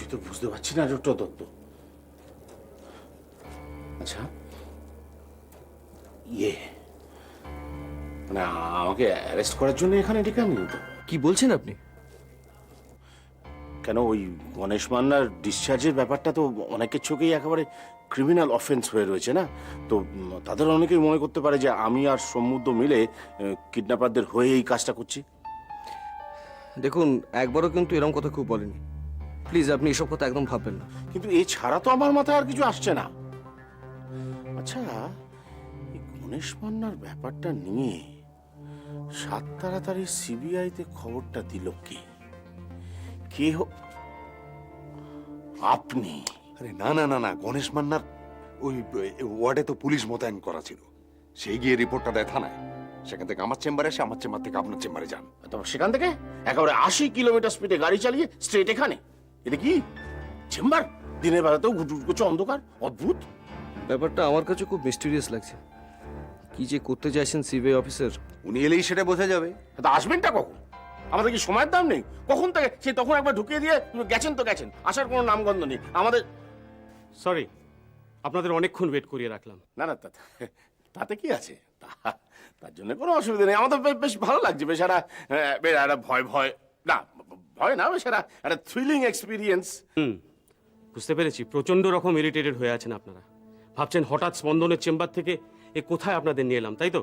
কিছুই তো বুঝতে পারছি না ডক্টর দত্ত। আচ্ছা, মানে আমাকে অ্যারেস্ট করার জন্য এখানে ডেকে আনলি তো? কি বলছেন আপনি? কেন, ওই গণেশ মান্নার ডিসচার্জের ব্যাপারটা তো অনেকের চোখেই একেবারে ক্রিমিনাল অফেন্স হয়ে রয়েছে না? তো তাদের অনেকেই মনে করতে পারে যে আমি আর সমুদ্র মিলে কিডন্যাপারদের হয়ে এই কাজটা করছি। দেখুন, একবারও কিন্তু এরকম কথা খুব বলেনি। প্লিজ আপনি এসব কথা একদম ভাববেন না। কিন্তু এই ছাড়া তো আমার মাথায় আর কিছু আসছে না। আচ্ছা, এই গণেশ মান্নার ব্যাপারটা নিয়ে সাত তাড়াতাড়ি সিবিআইতে খবরটা দিল কে? কে আপনি? আরে না না না না, গণেশ মান্নার ওই ওয়ার্ডে তো পুলিশ মোতায়েন করা ছিল। সেই গিয়ে রিপোর্টটা দেয় থানায়। সেখান থেকে আমার চেম্বারে এসে আমার চেম্বার থেকে আপনার চেম্বারে যান। তারপর সেখান থেকে একেবারে 80 কিলোমিটার স্পিডে গাড়ি চালিয়ে স্ট্রেট এখানে। এটা কি চেম্বার? দিনের বেলাতেও ঘুটঘুট করছে অন্ধকার, অদ্ভুত। ব্যাপারটা আমার কাছে খুব মিস্টিরিয়াস লাগছে। কি যে করতে চাইছেন সিবিআই অফিসার? উনি এলেই সেটা বোঝা যাবে। তা আসবেনটা কখন? আমাদের কি সময়ের দাম নেই? কখন থেকে সে তখন একবার ঢুকিয়ে দিয়ে গেছেন তো গেছেন, আসার কোনো নামগন্ধ নেই আমাদের। সরি, আপনাদের অনেকক্ষণ ওয়েট করিয়ে রাখলাম। না না, তাতে কি আছে? তার জন্য কোনো অসুবিধা নেই। আমাদের বেশ ভালো লাগছে। বেশ একটা ভয় ভয় না, ভয় না, বেশ একটা থ্রিলিং এক্সপিরিয়েন্স। বুঝতে পেরেছি, প্রচন্ড রকম ইরিটেটেড হয়ে আছেন আপনারা। ভাবছেন হঠাৎ স্পন্দনের চেম্বার থেকে এ কোথায় আপনাদের নিয়ে এলাম, তাই তো?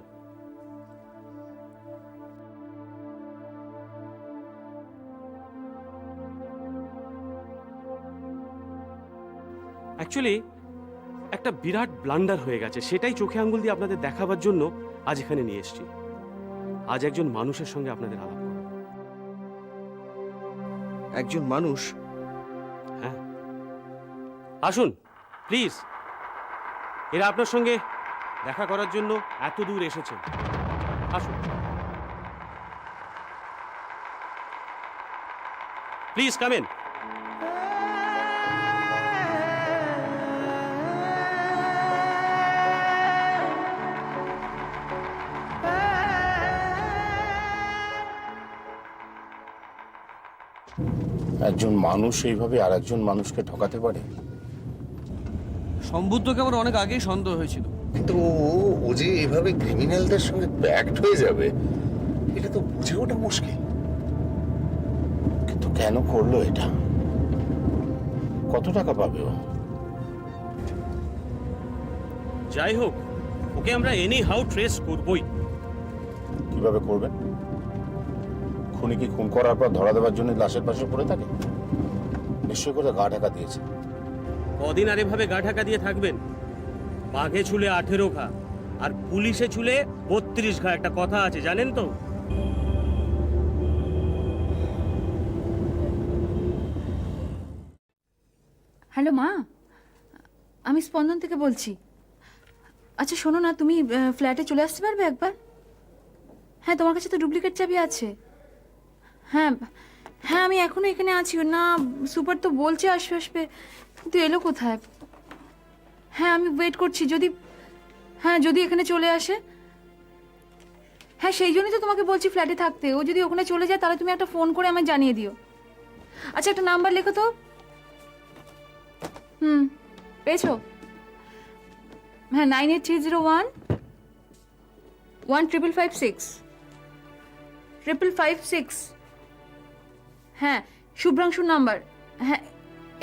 অ্যাকচুয়ালি একটা বিরাট ব্লান্ডার হয়ে গেছে, সেটাই চোখে আঙ্গুল দিয়ে আপনাদের দেখাবার জন্য আজ এখানে নিয়ে এসেছি। আজ একজন মানুষের সঙ্গে আপনাদের আলাপ করব। একজন মানুষ? হ্যাঁ, আসুন প্লিজ। এরা আপনার সঙ্গে দেখা করার জন্য এত দূর এসেছেন। আসুন প্লিজ, কাম ইন। একজন মানুষ এইভাবে আর একজন মানুষকে ঠকাতে পারে? সম্বুদ্ধকে আমার অনেক আগেই সন্দেহ হয়েছিল। কিন্তু ও যে এভাবে ক্রিমিনালদের সঙ্গে প্যাক্ট হয়ে যাবে, এটা তো বুঝে ওঠা মুশকিল। কিন্তু কেন করলো এটা? কত টাকা পাবে ও? যাই হোক, ওকে আমরা এনি হাউ ট্রেস করবই। কিভাবে করবেন? খুনি কি খুন করার পর ধরা দেওয়ার জন্য লাশের পাশে পড়ে থাকে? নিশ্চয় করে গা ঢাকা দিয়েছে। কদিন আর এভাবে গা ঢাকা দিয়ে থাকবেন? বাঘে ছুলে 18 ঘা, আর পুলিশে ছুলে 32 ঘা, একটা কথা আছে জানেন তো? হ্যালো মা, আমি স্পন্দন থেকে বলছি। আচ্ছা শোনো না, তুমি ফ্ল্যাটে চলে আসতে পারবে একবার? হ্যাঁ, তোমার কাছে তো ডুপ্লিকেট চাবি আছে। হ্যাঁ হ্যাঁ, আমি এখনো এখানে আছি না। সুপার তো বলছে আসবে আসবে, কিন্তু এলো কোথায়? হ্যাঁ, আমি ওয়েট করছি। যদি এখানে চলে আসে। হ্যাঁ, সেই জন্যই তো তোমাকে বলছি ফ্ল্যাটে থাকতে। ও যদি ওখানে চলে যায় তাহলে তুমি একটা ফোন করে আমায় জানিয়ে দিও। আচ্ছা, একটা নাম্বার লেখো তো। পেয়েছো? হ্যাঁ, 98301 15556 55556। হ্যাঁ, শুভ্রাংশুর নাম্বার। হ্যাঁ,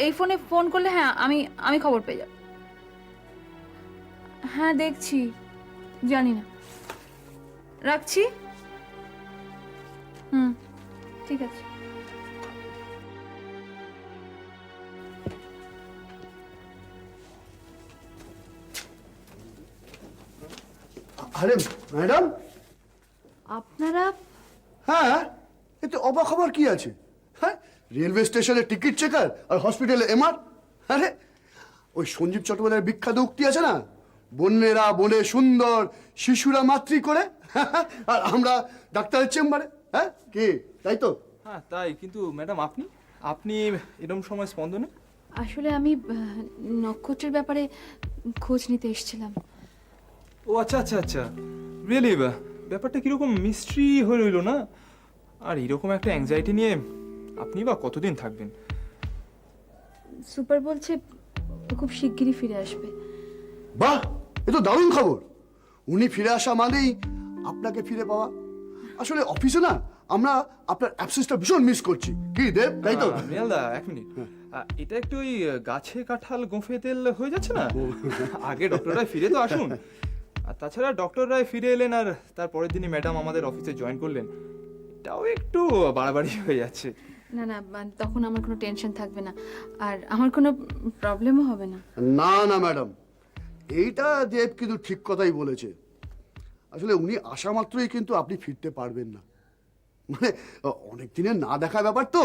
এই ফোনে ফোন করলে হ্যাঁ আমি খবর পেয়ে যাব। হ্যাঁ দেখছি, জানি না। রাখছি। ঠিক আছে। আরে ম্যাডাম, আপনারা? হ্যাঁ, এতে অবাক হবার কি আছে? হ্যাঁ, রেলওয়ে স্টেশনে টিকিট চেকার আর হসপিটালে এমআর। আরে ওই সঞ্জীব চট্টোপাধ্যায়ের বিখ্যাত উক্তি আছে না, বন্যেরা বনে সুন্দর, শিশুরা মাতৃ করে, আর আমরা ডাক্তারের চেম্বারে। হ্যাঁ কি, তাই তো? হ্যাঁ তাই, কিন্তু ম্যাডাম আপনি এরকম সময় স্পন্দনে? আসলে আমি নক্ষত্রের ব্যাপারে খোঁজ নিতে এসেছিলাম। ও আচ্ছা আচ্ছা আচ্ছা, রিয়েলি ব্যাপারটা কিরকম মিস্ট্রি হয়ে রইল না? আর এরকম একটা অ্যাংজাইটি নিয়ে আপনি বা কতদিন থাকবেন? সুপার বলছে ও খুব শিগগিরই ফিরে আসবে। বাহ, এ তো দারুণ খবর। উনি ফিরে আসা মানেই আপনাকে ফিরে পাওয়া। আসলে অফিসে না আমরা আপনার অ্যাবসেন্সটা ভীষণ মিস করছি, কি দেব, তাই তো? মৃণালদা, এক মিনিট। এটা একটু ওই গাছে কাঁঠাল গোঁফে তেল হয়ে যাচ্ছে না? আগে ডক্টর রায় ফিরে তো আসুন। আর তাছাড়া ডক্টর রায় ফিরে এলেন আর তার পরের দিনই ম্যাডাম আমাদের অফিসে জয়েন করলেন, এটাও একটু বাড়াবাড়ি হয়ে যাচ্ছে। না না, তখন আমার কোনো টেনশন থাকবে না, আর আমার কোনো প্রবলেমও হবে না। না না ম্যাডাম, এইটা দেব কিন্তু ঠিক কথাই বলেছে। আসলে উনি আসা মাত্রই কিন্তু আপনি ফিরতে পারবেন না। মানে অনেক দিনের না দেখা ব্যাপার তো,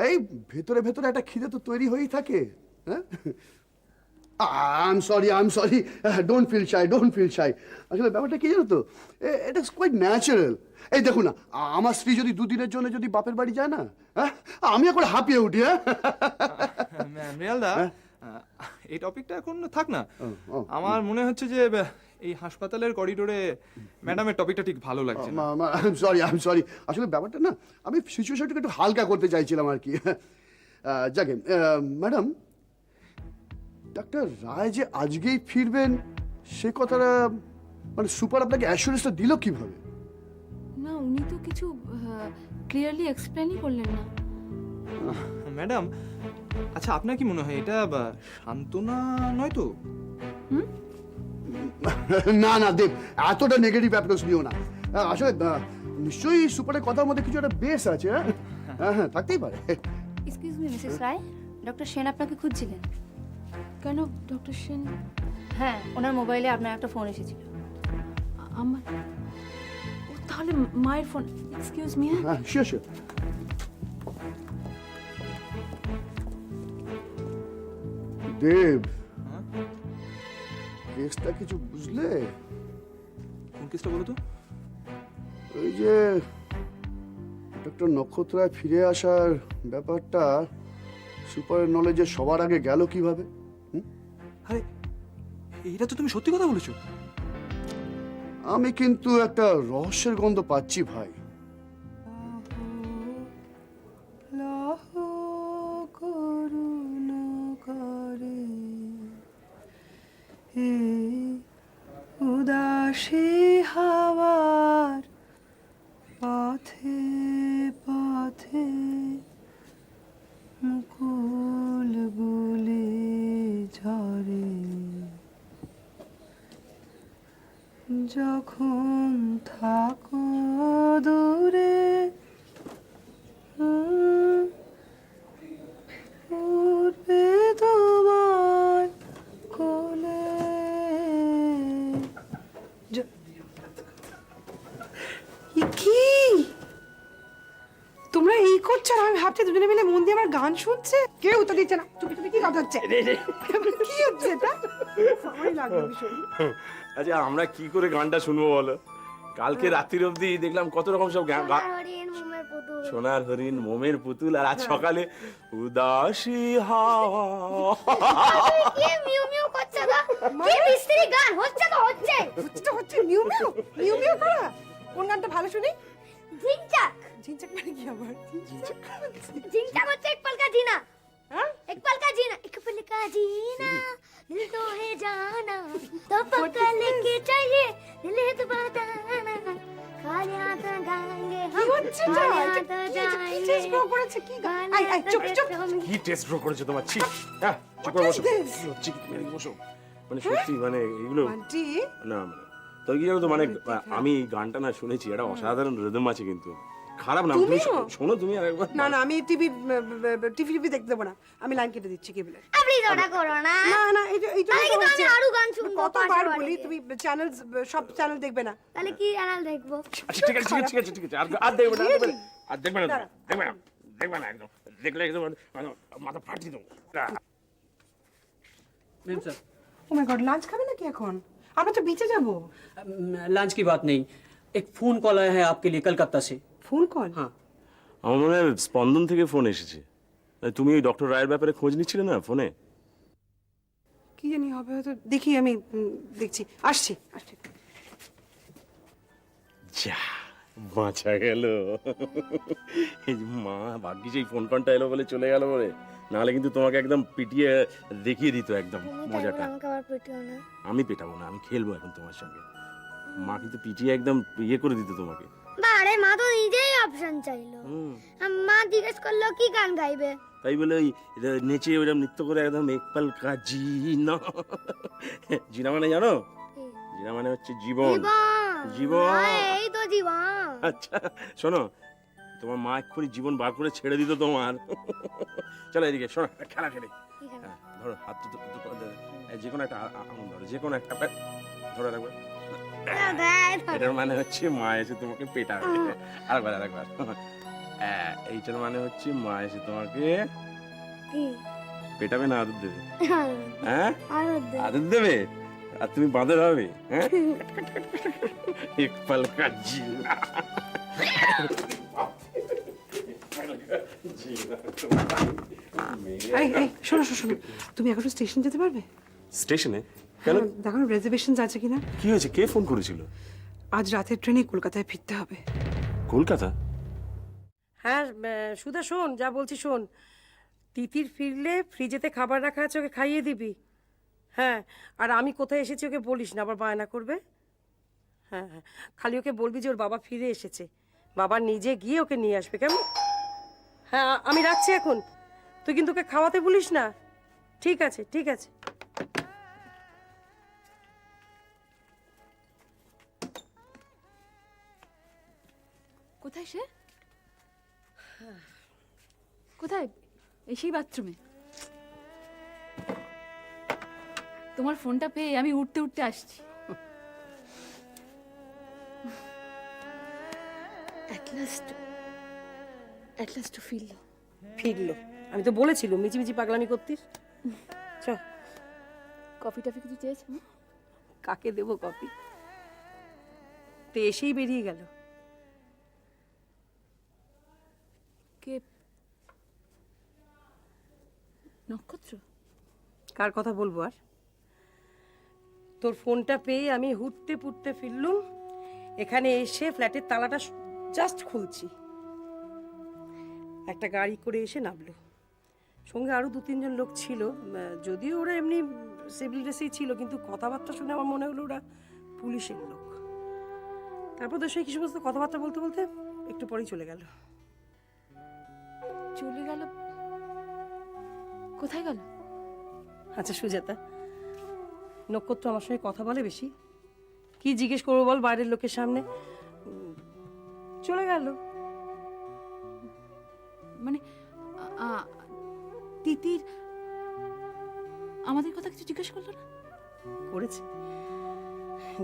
এই ভেতরে ভেতরে একটা খিদে তো তৈরি হয়েই থাকে। হ্যাঁ, I am sorry, don't feel shy. আসলে ব্যাপারটা কি জানো তো, এটা কোয়াইট ন্যাচারাল। এই দেখুন না, আমার স্ত্রী যদি দুদিনের জন্য যদি বাপের বাড়ি যায় না, হ্যাঁ, আমি এখন হাঁপিয়ে উঠি। হ্যাঁ, মৃণালদা, এই টপিকটা এখন থাক না। আমার মনে হচ্ছে যে এই হাসপাতালের করিডোরে ম্যাডামের টপিকটা ঠিক ভালো লাগছে না। I am sorry. আসলে ব্যাপারটা না, আমি সিচুয়েশনটাকে একটু হালকা করতে চাইছিলাম আর কি। যাকে ম্যাডাম, ডাক্তার রায় যে আজকেই ফিরবেন সে কথাটা মানে সুপার আপনাকে অ্যাসুরেন্সটা দিল কিভাবে? না, উনি তো কিছু ক্লিয়ারলি এক্সপ্লেনই করলেন না। ম্যাডাম, আচ্ছা আপনার কি মনে হয় এটা সান্ত্বনা নয় তো? না না দেব, এতটা নেগেটিভ অ্যাপ্রোচ নিও না। আসলে নিশ্চয়ই সুপারের কথার মধ্যে কিছু একটা বেস আছে। হ্যাঁ হ্যাঁ, থাকতেই পারে। এক্সকিউজ মি মিসেস রায়, ডক্টর সেন আপনাকে খুঁজছিলেন। কেন ডক্টর সেন? হ্যাঁ, ওনার মোবাইলে আপনার একটা ফোন এসেছিল। আমার ও তাহলে মায়ের ফোন। Excuse me. হ্যাঁ, শিওর। দেব, কেসটা কিছু বুঝলে? কোন কেসটা বলো তো? ওই যে ডক্টর নক্ষত্রায় ফিরে আসার ব্যাপারটা সুপারের নলেজে সবার আগে গেল কিভাবে? আরে এটা তো তুমি সত্যি কথা বলেছো। আমি কিন্তু একটা রহস্যের গন্ধ পাচ্ছি ভাই। উদাসী হাওয়ার পথে পথে মুকুল গুলি ঝরে, যখন থাকো দূরে উঠবে তোমার কোলে। কি তোমরা এই করছো? আর আমি ভাবছি দুজনে মিলে মন দিয়ে আমার গান শুনছে, কেউ উত্তর দিচ্ছে না। চুপি চুপি কি কথা হচ্ছে? কি হচ্ছে এটা? আমারই লাগলো ভীষণ। আচ্ছা, আমরা কি করে গানটা শুনবো বলো? কালকে রাত্রির অবধি দেখলাম কত রকম সব সোনার হরিণ মোমের পুতুল, আর আজ সকালে উদাসী হাওয়া। মিউ মিউ করছে না? কি মিস্ত্রি গান হচ্ছে তো হচ্ছে। হচ্ছে মিউ মিউ মিউ মিউ করা। কোন গানটা ভালো শুনি? ঝিংচাক। ঝিনচাক মানে কি আবার? ঝিংচাক হচ্ছে এক পল কা জিনা। হ্যাঁ, এক পল কা জিনা, এক পল কা জিনা दिल तो है जाना तो पक्का लेके चाहिए दिल है तो बताना खाली हाथ गाएंगे কি হচ্ছে এটা? কি টেস্ট গ্রো করেছে? কি গান? আই আই চুপ চুপ। কি টেস্ট ড্র করেছে তোমার? ছি, হ্যাঁ, চুপ করে বসো। What is this? কি হচ্ছে কি? তুমি এদিকে বসো। মানে সত্যি, মানে এগুলো আন্টি, না, মানে তবে কি জানো তো, মানে আমি গানটা না শুনেছি, একটা অসাধারণ রিদম আছে, কিন্তু খারাপ না। তুমি তুমিও? শোনো তুমি আরেকবার। না না, আমি টিভি দেখতে দেবো না। আমি লাইন কেটে দিচ্ছি কেবলে। আপনি ওটা করো না। না না, এইটা তাহলে কিন্তু আমি আরো গান শুনবো। কতবার পাশের বলি, বাড়িতে। তুমি চ্যানেল সব চ্যানেল দেখবে না। তাহলে কি চ্যানেল দেখবো? আচ্ছা ঠিক আছে, আর দেখবে না, আর দেখবে না, দেখবে না একদম। দেখলে একদম মাথা ফাটিয়ে দেবো। मैम सर, ও মাই গড, লাঞ্চ খাবে নাকি এখন? আমরা তো বিচে যাবো। लंच की बात नहीं, एक फोन कॉल आया है आपके लिए कलकत्ता से। Phone call? हाँ, আমার মনে হয় স্পন্দন থেকে ফোন এসেছে। তুমি ওই ডক্টর রায়ের ব্যাপারে খোঁজ নিচ্ছিলে না ফোনে? কি জানি হবে, হয়তো। দেখি, আমি দেখছি। আসছি। যা, বাঁচা গেল। এই যে মা, ভাগ্যিস এই ফোন কলটা এলো বলে চলে গেল বলে, নাহলে কিন্তু তোমাকে একদম পিটিয়ে দেখিয়ে দিত একদম তুমি তাই বলে মজাটা। আমাকে আবার পেটিও না। আমি পেটাবো না, আমি খেলবো এখন তোমার সঙ্গে। মা কিন্তু পিটিয়ে একদম ইয়ে করে দিত তোমাকে। বারে মা তো নিজেই অপশন চাইলো। মা জিজ্ঞেস করলো কি গান গাইবে। তাই বলে ওই নেচে ওইরকম নৃত্য করে একদম এক পাল কা জিনা। জিনা মানে জানো? জিনা মানে হচ্ছে জীবন। জীবন। এই তো জীবন। আচ্ছা শোনো, তোমার মা এক্ষুনি জীবন বার করে ছেড়ে দিত তোমার। চলো এদিকে শোনো, খেলা খেলি। হ্যাঁ, ধরো হাত যে কোনো একটা আঙুল ধরো, যে কোনো একটা ধরে রাখবে। এটার মানে হচ্ছে মা এসে তোমাকে পেটাবে। আরেকবার আরেকবার। এইটার মানে হচ্ছে মা এসে তোমাকে পেটাবে না আদর দেবে। হ্যাঁ আদর দেবে আর তুমি বাঁদর হবে। হ্যাঁ এক পল কা জিনা। শোনো শোনো শোনো, তুমি এখনো স্টেশন যেতে পারবে? স্টেশনে কেন? দেখো রেজার্ভেশন আছে কিনা। কি হয়েছে? কে ফোন করেছিল? আজ রাতের ট্রেনে কলকাতায় ফিরতে হবে। কলকাতা? হ্যাঁ সুধা শোন, যা বলছি শোন। তিতির ফিরলে ফ্রিজেতে খাবার রাখা আছে, ওকে খাইয়ে দিবি। হ্যাঁ, আর আমি কোথায় এসেছি ওকে বলিস না, আবার বায়না করবে। হ্যাঁ হ্যাঁ, খালি ওকে বলবি যে ওর বাবা ফিরে এসেছে, বাবা নিজে গিয়ে ওকে নিয়ে আসবে, কেমন? হ্যাঁ আমি রাখছি এখন, তুই কিন্তু ওকে খাওয়াতে বলিস না। ঠিক আছে ঠিক আছে। কোথায় সে? কোথায়? এসেই বাথরুমে? তোমার ফোনটা পেয়ে আমি উঠতে উঠতে আসছি। অ্যাট লাস্ট ফিরলো। আমি তো বলেছিলাম মিচিমিচি পাগলামি করতিস। চ, কফি টফি কিছু চেয়েছ? কাকে দেবো কফি? তো এসেই বেরিয়ে গেল। কে? নক্ষত্র? কার কথা বলবো আর? তোর ফোনটা পেয়ে আমি হুটতে পুটতে ফিরলুম, এখানে এসে ফ্ল্যাটের তালাটা জাস্ট খুলছি, একটা গাড়ি করে এসে নামলো। সঙ্গে আরো 2-3 জন লোক ছিল, যদিও ওরা এমনি সিভিল ড্রেসেই ছিল, কিন্তু কথাবার্তা শুনে আমার মনে হলো ওরা পুলিশের লোক। তারপর ওদের সঙ্গে কি সমস্ত কথাবার্তা বলতে বলতে একটু পরেই চলে গেল। চলে গেল? কোথায় গেল? আচ্ছা সুজাতা, নক্ষত্র আমার সঙ্গে কথা বলে বেশি, কি জিজ্ঞেস করবো বল বাইরের লোকের সামনে? চলে গেল। মানে তিতির আমাদের কথা কিছু জিজ্ঞেস করলো না? করেছে,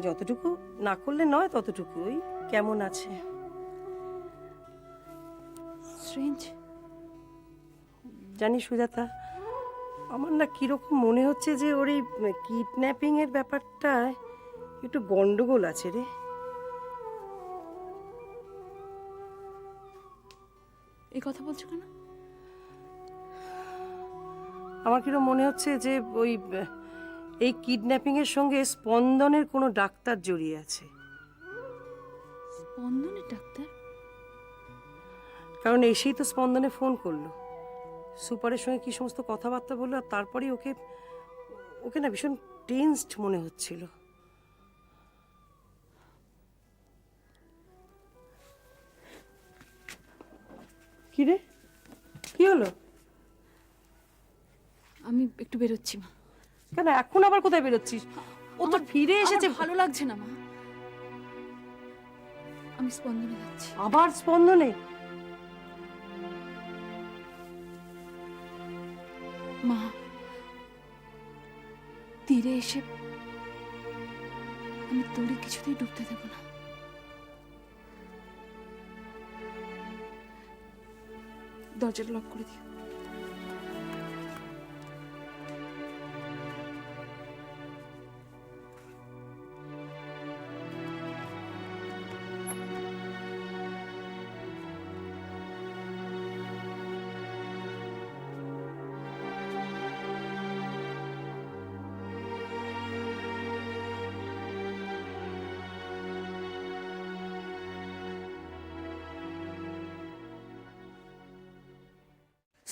যতটুকু না করলে নয় ততটুকু, ওই কেমন আছে। স্ট্রেঞ্জ। জানি সুজাতা, আমার না কিরকম মনে হচ্ছে যে ওর এই কিডন্যাপিং এর ব্যাপারটা একটু গন্ডগোল আছে রে। এই কথা বলছো কেন? আমার কিরকম মনে হচ্ছে যে ওই এই কিডন্যাপিং এর সঙ্গে স্পন্দনের কোনো ডাক্তার জড়িয়ে আছে। স্পন্দনের ডাক্তার? কারণ এসেই তো স্পন্দনে ফোন করলো, সুপারের সঙ্গে কি সমস্ত কথাবার্তা বললো, আর তারপরেই ওকে না ভীষণ টেন্সড মনে হচ্ছিল। কি রে, কি হলো? আমি একটু বেরোচ্ছি মা। কেন এখন আবার কোথায় বেরোচ্ছিস? ও তো ফিরে এসেছে। ভালো লাগছে না মা, আমি স্পন্দনে যাচ্ছি। আবার স্পন্দনে? মা, তীরে এসে আমি তোরে কিছুতেই ডুবতে দেব না। দরজাটা লক করে দিও।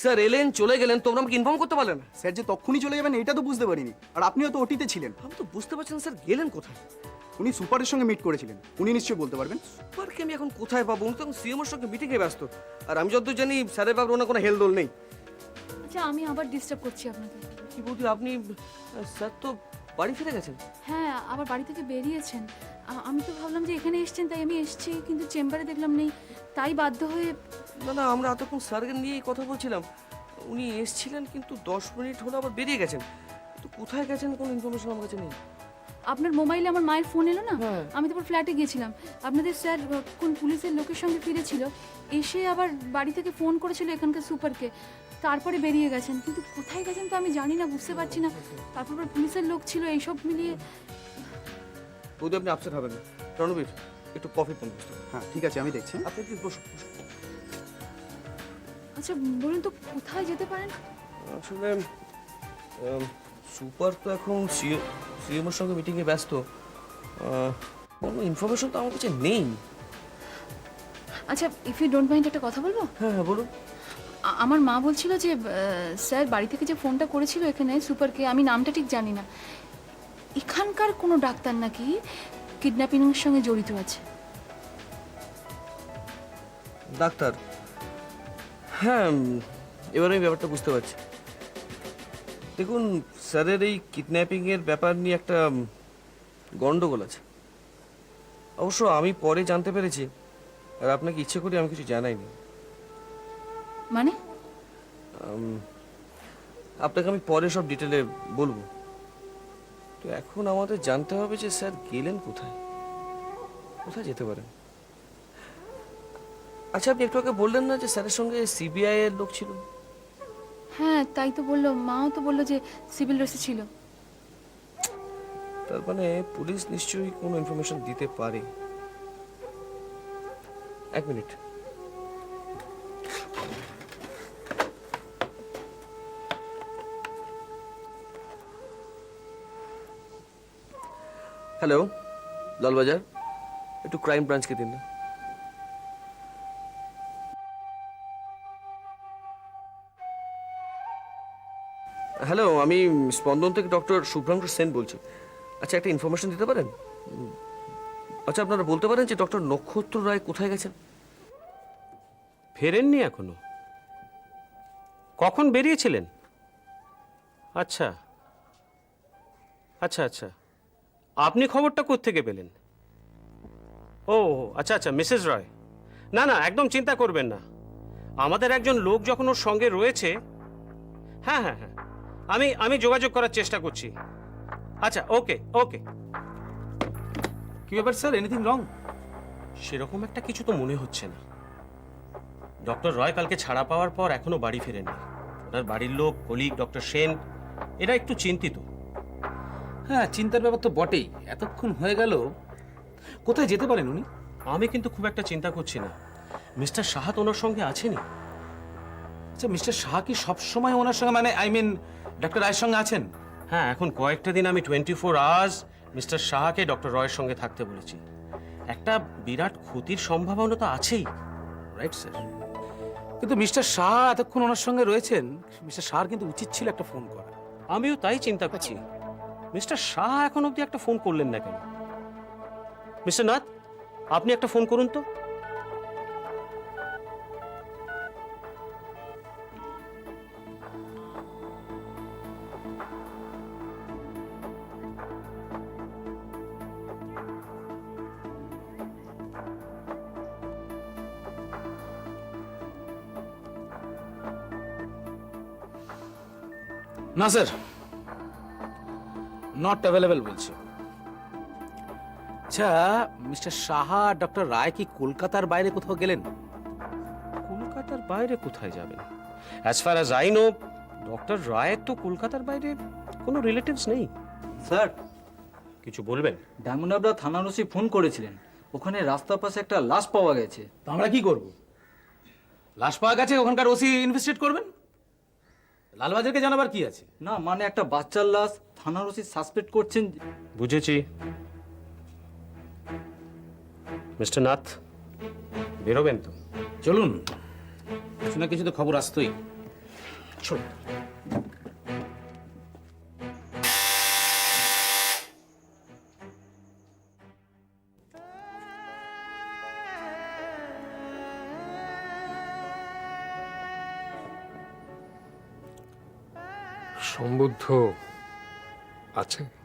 স্যার এলেন চলে গেলেন, তোমরা আমাকে ইনফর্ম করতে পারলেন না? স্যার যে তখনই চলে যাবেন এটা তো বুঝতে পারিনি, আর আপনিও তো ওটিতে ছিলেন। আমি তো বুঝতে পারছি না স্যার গেলেন কোথায়। উনি সুপারের সঙ্গে মিট করেছিলেন, উনি নিশ্চয়ই বলতে পারবেন। সুপারকে আমি এখন কোথায় পাবো? উনি তো সিএমওর সঙ্গে মিটিংয়ে ব্যস্ত, আর আমি যতদূর জানি স্যারের ব্যাপারে ওনার কোনো হেলদোল নেই। আচ্ছা আমি আবার ডিস্টার্ব করছি আপনাকে। কি বলছি আপনি? স্যার তো বাড়ি ফিরে গেছেন। হ্যাঁ আবার বাড়ি থেকে বেরিয়েছেন। আমি তো ভাবলাম যে এখানে এসছেন তাই আমি এসেছি, কিন্তু চেম্বারে দেখলাম নেই, তাই বাধ্য হয়ে। না না, আমরা এতক্ষণ স্যারকে নিয়েই কথা বলছিলাম। উনি এসছিলেন কিন্তু 10 মিনিট হলো আবার বেরিয়ে গেছেন। তো কোথায় গেছেন কোনো ইনফরমেশন আমার কাছে নেই। আপনার মোবাইলে আমার মায়ের ফোন এলো না, আমি তারপর ফ্ল্যাটে গিয়েছিলাম। আপনাদের স্যার কোন পুলিশের লোকের সঙ্গে ফিরেছিল, এসে আবার বাড়ি থেকে ফোন করেছিল এখানকার সুপারকে, তারপরে বেরিয়ে গেছেন। কিন্তু কোথায় গেছেন তো আমি জানি না, বুঝতে পারছি না। তারপর আবার পুলিশের লোক ছিল, এইসব মিলিয়ে। বৌদি আপনি আপসেট হবেন না। রণবীর একটু কফি পান। হ্যাঁ ঠিক আছে, আমি দেখছি। আপনি কি বসুন। আচ্ছা বলুন তো কোথায় যেতে পারেন? আসলে সুপার তো এখন সিএমওর সঙ্গে মিটিংয়ে ব্যস্ত, কোনো ইনফরমেশন তো আমার কাছে নেই। আচ্ছা ইফ ইউ ডোন্ট মাইন্ড একটা কথা বলবো? হ্যাঁ হ্যাঁ বলুন। আমার মা বলছিল যে স্যার বাড়ি থেকে যে ফোনটা করেছিল এখানে সুপারকে, আমি নামটা ঠিক জানি না, এখানকার কোনো ডাক্তার নাকি কিডন্যাপিং এর সঙ্গে জড়িত আছে। ডাক্তার? হ্যাঁ, এবার আমি ব্যাপারটা বুঝতে পারছি। দেখুন স্যারের এই কিডন্যাপিংয়ের ব্যাপার নিয়ে একটা গন্ডগোল আছে। অবশ্য আমি পরে জানতে পেরেছি, আর আপনাকে ইচ্ছে করে আমি কিছু জানাইনি। মানে? আপনাকে আমি পরে সব ডিটেলে বলবো। তো এখন আমাদের জানতে হবে যে স্যার গেলেন কোথায়, কোথায় যেতে পারেন। আচ্ছা আপনি একটু আগে বললেন না যে স্যারের সঙ্গে সিবিআই এর লোক ছিল? হ্যাঁ তাই তো বললো, মাও তো বললো যে সিভিল ড্রেসে ছিল। তার মানে পুলিশ নিশ্চয়ই কোনো ইনফরমেশন দিতে পারে। এক মিনিট। হ্যালো, লালবাজার, একটু ক্রাইম ব্রাঞ্চকে দিন না। হ্যালো, আমি স্পন্দন থেকে ডক্টর শুভ্রাংশু সেন বলছি। আচ্ছা একটা ইনফরমেশন দিতে পারেন? আচ্ছা আপনারা বলতে পারেন যে ডক্টর নক্ষত্র রায় কোথায় গেছেন? ফেরেননি এখনো? কখন বেরিয়েছিলেন? আচ্ছা আচ্ছা আচ্ছা, আপনি খবরটা কোত্থেকে পেলেন? ও আচ্ছা আচ্ছা, মিসেস রয়। না না, একদম চিন্তা করবেন না, আমাদের একজন লোক যখন ওর সঙ্গে রয়েছে। হ্যাঁ হ্যাঁ হ্যাঁ, আমি যোগাযোগ করার চেষ্টা করছি। আচ্ছা ওকে ওকে। কি ব্যাপার স্যার, এনিথিং রং? সেরকম একটা কিছু তো মনে হচ্ছে না। ডক্টর রয় কালকে ছাড়া পাওয়ার পর এখনো বাড়ি ফেরেননি। ওনার বাড়ির লোক, কলিগ ডক্টর সেন, এরা একটু চিন্তিত। হ্যাঁ চিন্তার ব্যাপার তো বটেই, এতক্ষণ হয়ে গেল, কোথায় যেতে পারেন উনি? আমি কিন্তু খুব একটা চিন্তা করছি না। মিস্টার সাহাত ওনার সঙ্গে আছেনই। আচ্ছা মিস্টার শাহ কি সবসময় ওনার সঙ্গে, মানে আই মিন ডক্টর রায়ের সঙ্গে আছেন? হ্যাঁ, এখন কয়েকটা দিন আমি 24 আওয়ার্স মিস্টার সাহাকে ডক্টর রয়ের সঙ্গে থাকতে বলেছি। একটা বিরাট ক্ষতির সম্ভাবনা তো আছেই। রাইট স্যার, কিন্তু মিস্টার শাহ এতক্ষণ ওনার সঙ্গে রয়েছেন, মিস্টার শাহর কিন্তু উচিত ছিল একটা ফোন করা। আমিও তাই চিন্তা করছি, মিস্টার শাহ এখন অবধি একটা ফোন করলেন না কেন? মিস্টার নাথ, আপনি একটা ফোন করুন তো। না স্যার, নট অ্যাভেলেবেল বলছে। আচ্ছা মিস্টার সাহা ডক্টর রায় কি কলকাতার বাইরে কোথাও গেলেন? কলকাতার বাইরে কোথায় যাবেন? As far as I know, doctor রায়ের তো কলকাতার বাইরে কোনো রিলেটিভস নেই। স্যার, কিছু বলবেন? ডায়মন্ডহাবড়া থানার ওসি ফোন করেছিলেন, ওখানে রাস্তার পাশে একটা লাশ পাওয়া গেছে। তো আমরা কি করব? লাশ পাওয়া গেছে, ওখানকার ওসি ইনভেস্টিগেট করবেন, লালবাজারকে জানাবার কি আছে? না মানে একটা বাচ্চার লাশ, থানার ওসি সাসপেক্ট করছেন। বুঝেছি। মিস্টার নাথ, বেরোবেন তো? চলুন, কিছু না কিছু তো খবর আসতোই। চলো। সম্বুদ্ধ আছে?